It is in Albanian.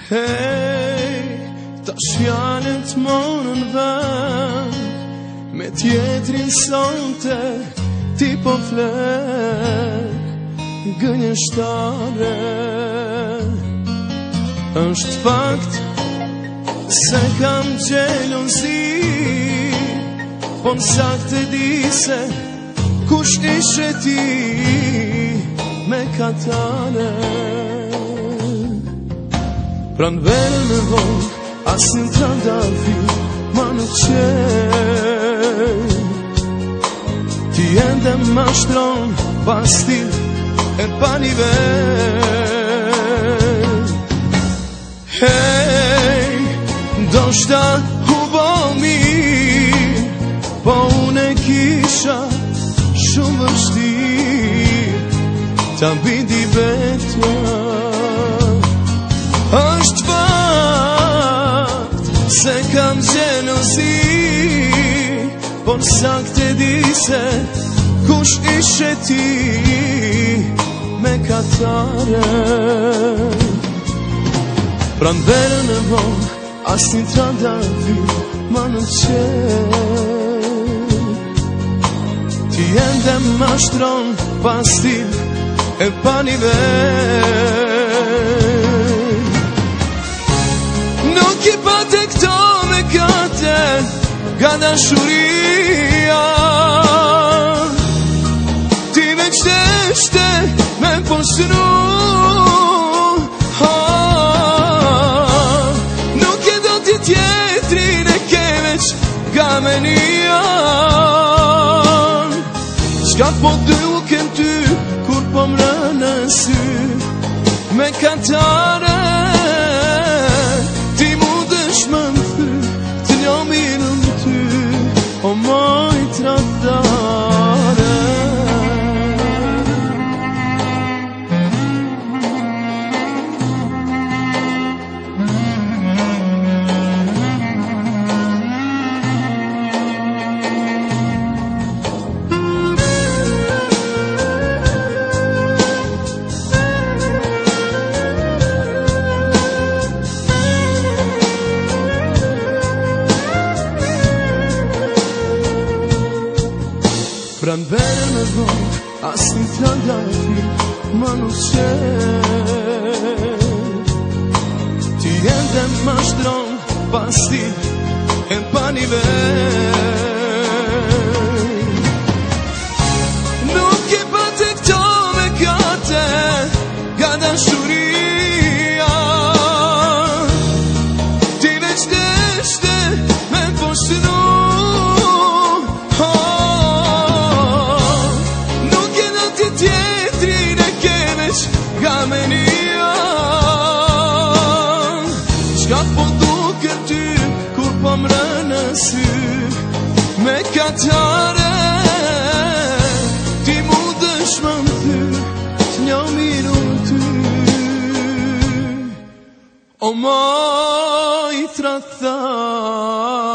Hey, tash fjalët monën vend, me tjetrin sonte ti po flek, gënjeshtare. Është fakt se kam gjelozi, po në saktë di se kush ishe ti me katare. Pran verë në vojë, as në trandafi, ma në qenë. Ti ende ma shtron, pas ti e pa nivel. Hey, do shta hu bo mirë, po unë e kisha shumë vështirë, ta bindi vetja. Është fakt se kam gjelozi, por saktë e di se kush ishe ti me katare. Pran verën e vonë, as një trandafi ma në qenë. Ti ende ma shtron, pas ti e pa nivel. Nuk I pate këto me kate, nga dashuria. Ti veç deshte me posënu. Nuk e do ti tjetrin e ke veç gamenia. Qka po duken ty kur po mrë në sy me katare. Ti mu dëshmë më thy, të njo mirë në ty, o moj tradare. Pran verën e vonë, as një trandafi ma nuk qenë. Ti ende ma shtron, pas ti e pa nivel. Nuk e pate këto me kate, nga dashuria. Ti veç deshte me posënu. Tjetrin e ke veç gamenia. Qka po duke ty kur po mrë në sy me katare. Ti mu dëshmë më thy, të njo miru ty, o moj tradare.